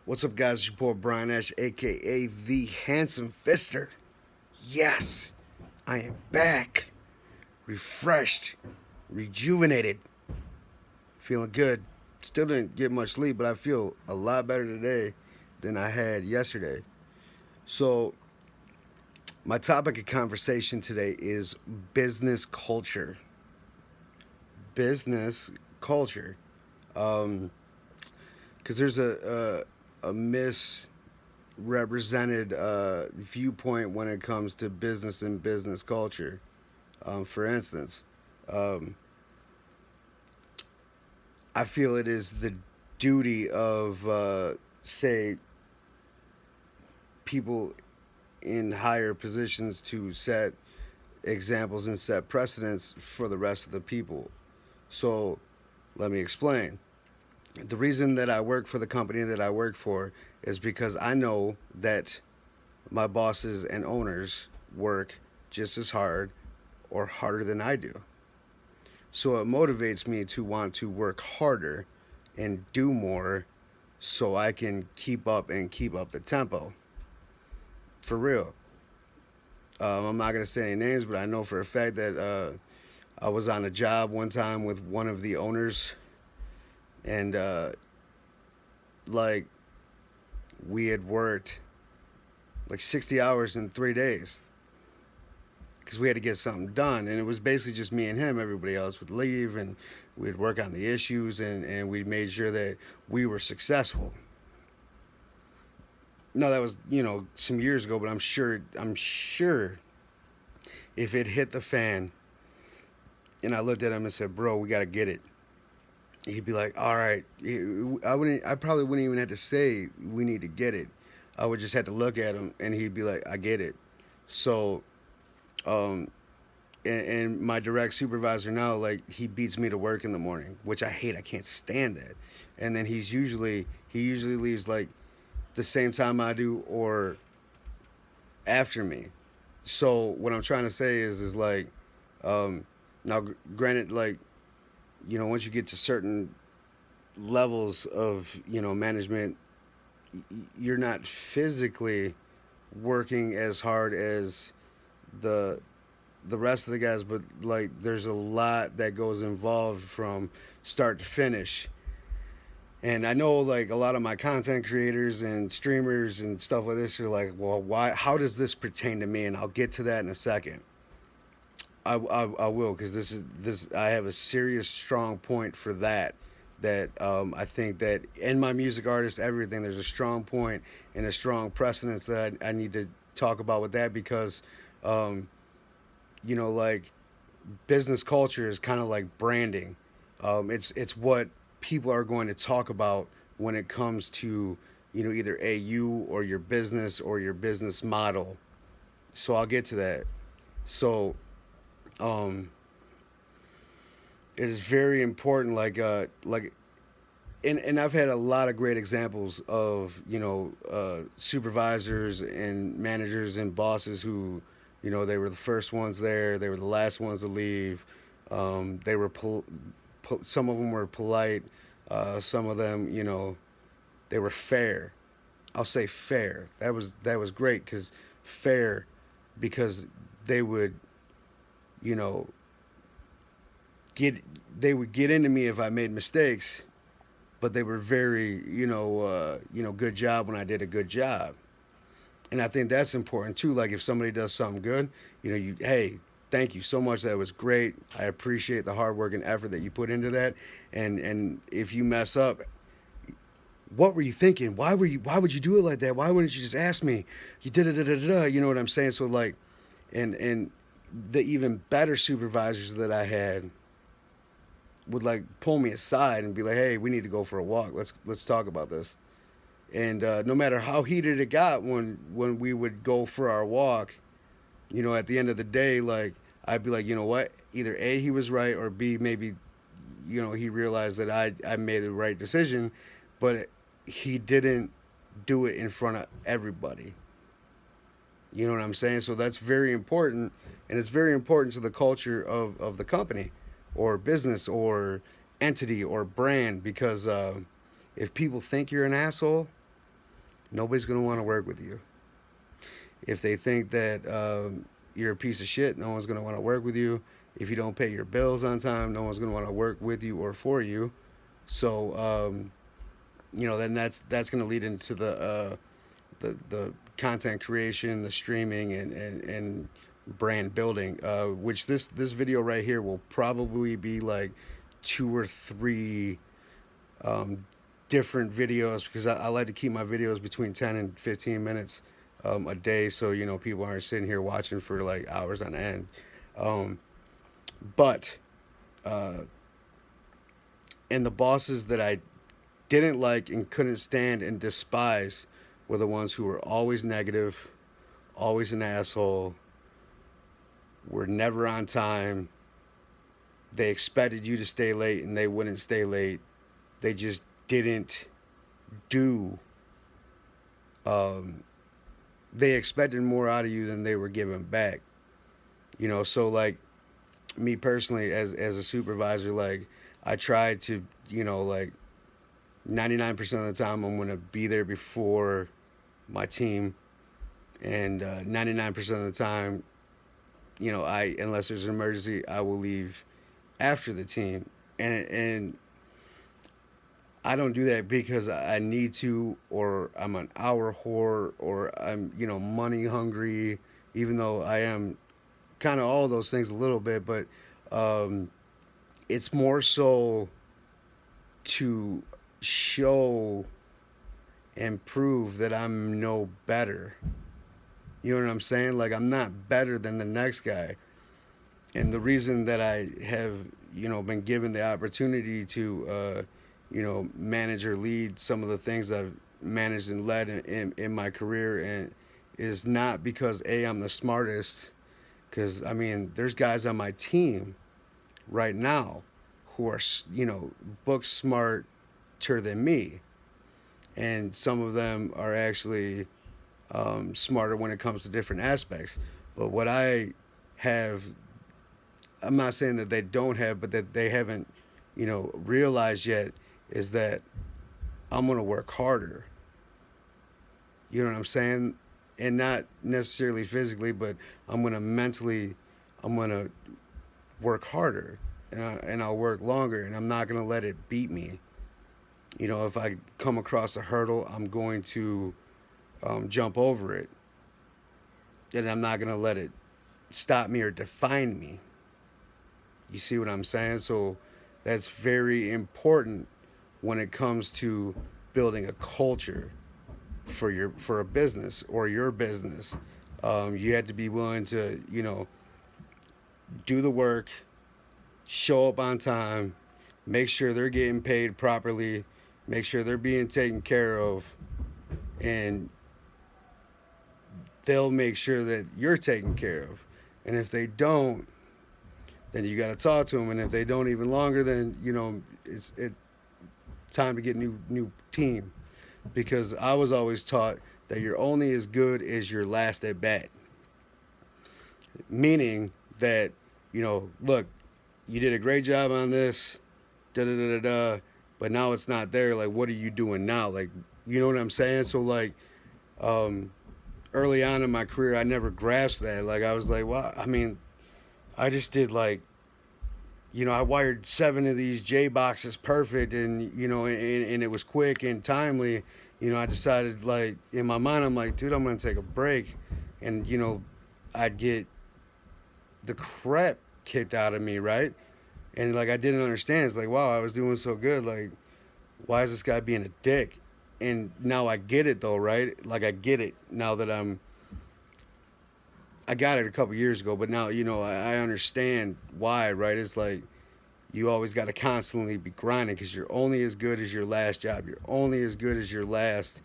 What's up, guys? It's your boy Brian Ash, aka the Handsome Fister. Yes, I am back, refreshed, rejuvenated, feeling good. Still didn't get much sleep, but I feel a lot better today than I had yesterday. So, my topic of conversation today is business culture. Business culture. Because there's a misrepresented viewpoint when it comes to business and business culture. For instance, um, I feel it is the duty of, say, people in higher positions to set examples and set precedents for the rest of the people. So, let me explain. The reason that I work for the company that I work for is because I know that my bosses and owners work just as hard or harder than I do. So it motivates me to want to work harder and do more so I can keep up the tempo. For real. I'm not going to say any names, but I know for a fact that I was on a job one time with one of the owners, and like we had worked like 60 hours in 3 days because we had to get something done. And it was basically just me and him. Everybody else would leave, and we'd work on the issues, and we made sure that we were successful. No, that was some years ago, but I'm sure if it hit the fan and I looked at him and said, "Bro, we got to get it," he'd be like, "All right." I probably wouldn't even have to say we need to get it. I would just have to look at him, and he'd be like, "I get it." So, um, and my direct supervisor now, like, he beats me to work in the morning, which I hate. I can't stand that. And then he usually leaves like the same time I do or after me. So what I'm trying to say is like, um, now granted, like, once you get to certain levels of management, you're not physically working as hard as the the rest of the guys, but like there's a lot that goes involved from start to finish. And I know like a lot of my content creators and streamers and stuff like this are like, well, why? How does this pertain to me? And I'll get to that in a second. I will, because this I have a serious strong point for that. That I think that in my music artist everything there's a strong point and a strong precedence that I need to talk about with that because um, like business culture is kind of like branding. It's what people are going to talk about when it comes to either you or your business or your business model. So I'll get to that. So um, it is very important. And I've had a lot of great examples of supervisors and managers and bosses who they were the first ones there, they were the last ones to leave. They were some of them were polite, some of them they were fair. I'll say fair. That was great because fair because they would you know get they would get into me if I made mistakes, but they were very good job when I did a good job. And I think that's important too. Like if somebody does something good, you hey, thank you so much. That was great. I appreciate the hard work and effort that you put into that. And if you mess up, what were you thinking? Why would you do it like that? Why wouldn't you just ask me? You did it. You know what I'm saying? So like, and the even better supervisors that I had would like pull me aside and be like, "Hey, we need to go for a walk. Let's talk about this." And no matter how heated it got when we would go for our walk, at the end of the day, like I'd be like, you know what? Either A, he was right, or B, maybe he realized that I made the right decision, but he didn't do it in front of everybody. You know what I'm saying? So that's very important, and it's very important to the culture of the company, or business, or entity, or brand, because if people think you're an asshole, nobody's going to want to work with you. If they think that you're a piece of shit, no one's going to want to work with you. If you don't pay your bills on time, no one's going to want to work with you or for you. So, then that's going to lead into the content creation, the streaming, and brand building. Which this video right here will probably be like 2 or 3 um, different videos, because I like to keep my videos between 10 and 15 minutes a day, so people aren't sitting here watching for like hours on end. Um, but uh, and the bosses that I didn't like and couldn't stand and despise were the ones who were always negative, always an asshole, were never on time. They expected you to stay late and they wouldn't stay late. They just didn't do. Um, they expected more out of you than they were giving back. So like me personally, as a supervisor, like I tried to, like 99% of the time I'm gonna be there before my team, and 99% of the time, I unless there's an emergency, I will leave after the team, and I don't do that because I need to, or I'm an hour whore, or I'm money hungry. Even though I am kind of all those things a little bit, but um, it's more so to show and prove that I'm no better. You know what I'm saying? Like I'm not better than the next guy. And the reason that I have, been given the opportunity to, manage or lead some of the things I've managed and led in my career, and is not because I'm the smartest. Because I mean, there's guys on my team right now who are, book smarter than me, and some of them are actually smarter when it comes to different aspects. But what I have, I'm not saying that they don't have, but that they haven't, realized yet, is that I'm gonna work harder. You know what I'm saying? And not necessarily physically, but I'm gonna work harder, and I'll work longer, and I'm not gonna let it beat me. If I come across a hurdle, I'm going to jump over it, and I'm not gonna let it stop me or define me. You see what I'm saying? So that's very important when it comes to building a culture for a business or your business. You have to be willing to do the work, show up on time, make sure they're getting paid properly, make sure they're being taken care of, and they'll make sure that you're taken care of. And if they don't, then you got to talk to them. And if they don't even longer, then it's time to get new team. Because I was always taught that you're only as good as your last at bat. Meaning that look, you did a great job on this, da da da da da, but now it's not there. Like, what are you doing now? Like, you know what I'm saying? So like, um, early on in my career, I never grasped that. Like, I was like, well, I mean, I just did like, I wired 7 of these J boxes perfect, and and it was quick and timely. I decided, like, in my mind, I'm like, dude, I'm gonna take a break, and I'd get the crap kicked out of me, right? And like I didn't understand. It's like, wow, I was doing so good. Like, why is this guy being a dick? And now I get it though, right? Like I get it now that I got it a couple years ago, but now I understand why, right? It's like you always got to constantly be grinding because you're only as good as your last job. You're only as good as your last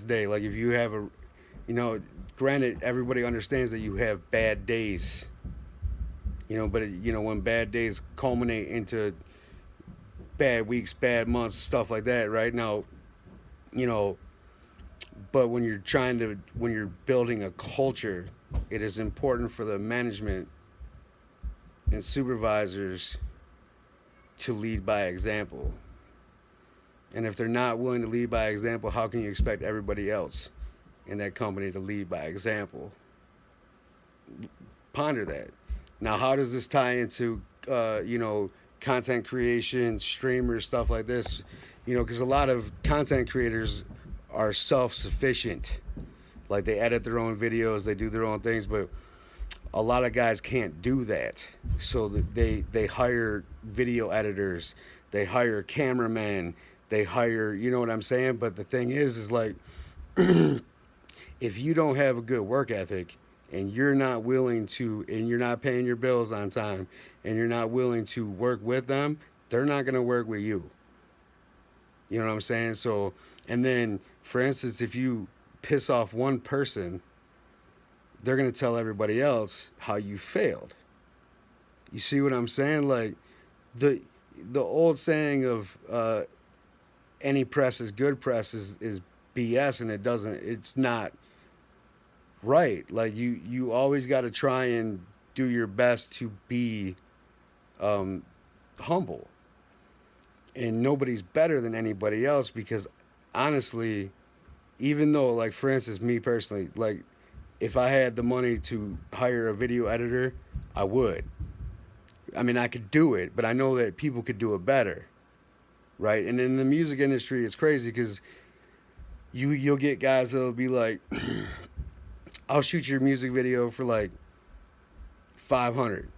day. Like if you have granted, everybody understands that you have bad days. But when bad days culminate into bad weeks, bad months, stuff like that, right? Now, you know, but when you're building a culture, it is important for the management and supervisors to lead by example. And if they're not willing to lead by example, how can you expect everybody else in that company to lead by example? Ponder that. Now, how does this tie into, content creation, streamers, stuff like this? Because a lot of content creators are self sufficient. Like they edit their own videos, they do their own things, but a lot of guys can't do that. So they hire video editors, they hire cameramen, they hire, you know what I'm saying? But the thing is like, if you don't have a good work ethic and you're not willing to, and you're not paying your bills on time, and you're not willing to work with them, they're not going to work with you. You know what I'm saying? So, and then, for instance, if you piss off one person, they're going to tell everybody else how you failed. You see what I'm saying? Like, the the old saying of any press is good press is BS, and it's not right. Like you always got to try and do your best to be um, humble, and nobody's better than anybody else because honestly, even though like for instance me personally, like if I had the money to hire a video editor, I would. I mean, I could do it, but I know that people could do it better, right? And in the music industry, it's crazy because you'll get guys that'll be like, "I'll shoot your music video for like 500."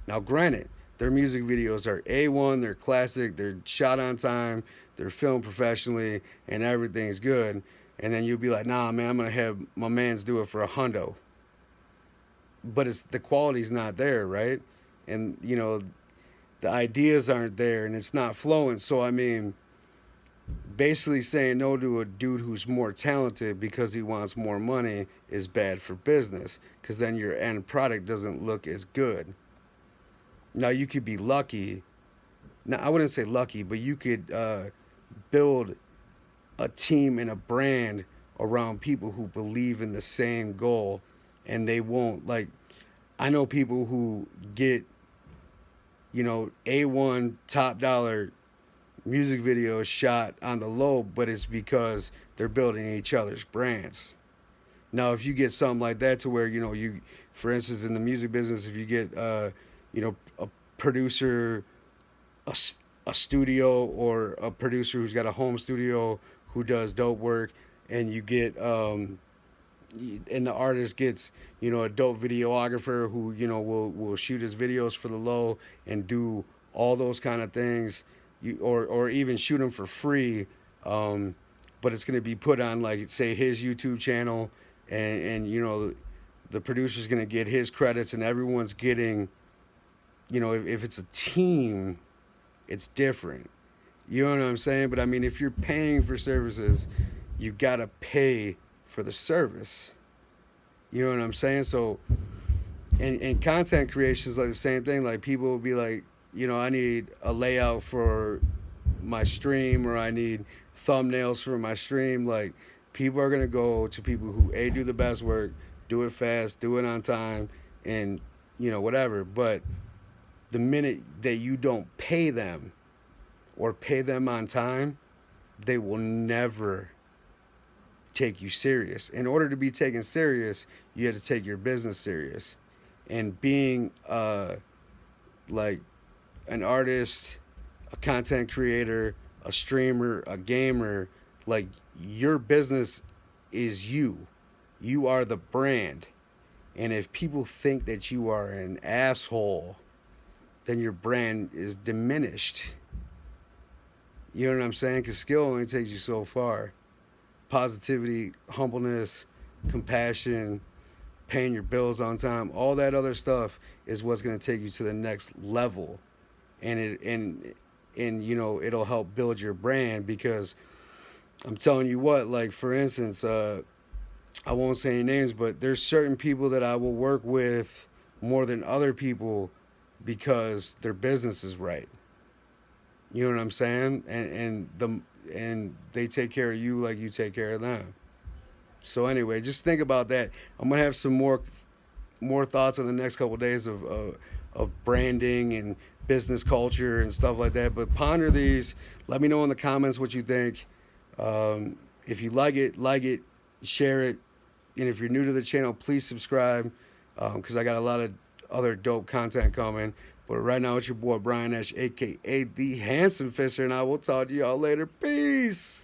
Now, granted, their music videos are A1, they're classic, they're shot on time, they're filmed professionally, and everything's good. And then you'll be like, "Nah, man, I'm gonna have my man's do it for a hundo." But it's the quality's not there, right? And the ideas aren't there, and it's not flowing. So I mean, basically saying no to a dude who's more talented because he wants more money is bad for business because then your end product doesn't look as good. Now you could be lucky. Now I wouldn't say lucky, but you could build a team and a brand around people who believe in the same goal, and they won't like. I know people who get A1 top dollar music videos shot on the low, but it's because they're building each other's brands. Now, if you get something like that to where for instance, in the music business, if you get a producer, a, a studio, or a producer who's got a home studio who does dope work, and you get and the artist gets a dope videographer who will shoot his videos for the low and do all those kind of things, or even shoot them for free, but it's going to be put on like say his YouTube channel, and the producer's going to get his credits, and everyone's getting if it's a team, it's different. You know what I'm saying? But I mean, if you're paying for services, you gotta pay for the service. You know what I'm saying? So, and content creation is like the same thing. Like people will be like, I need a layout for my stream, or I need thumbnails for my stream. Like people are gonna go to people who do the best work, do it fast, do it on time, and whatever. But the minute that you don't pay them or pay them on time, they will never take you serious. In order to be taken serious, you have to take your business serious. And being like an artist, a content creator, a streamer, a gamer, like your business is you. You are the brand. And if people think that you are an asshole, then your brand is diminished. You know what I'm saying? Because skill only takes you so far. Positivity, humbleness, compassion, paying your bills on time, all that other stuff is what's going to take you to the next level. And it'll help build your brand because I'm telling you what, like for instance, I won't say any names, but there's certain people that I will work with more than other people because their business is right. You know what I'm saying? And they take care of you like you take care of them. So anyway, just think about that. I'm gonna have some more thoughts in the next couple of days of branding and business culture and stuff like that. But ponder these. Let me know in the comments what you think. If you like it, share it. And if you're new to the channel, please subscribe, because I got a lot of other dope content coming. But right now, it's your boy Brian Nash, a.k.a. The Handsome Fisher, and I will talk to y'all later. Peace.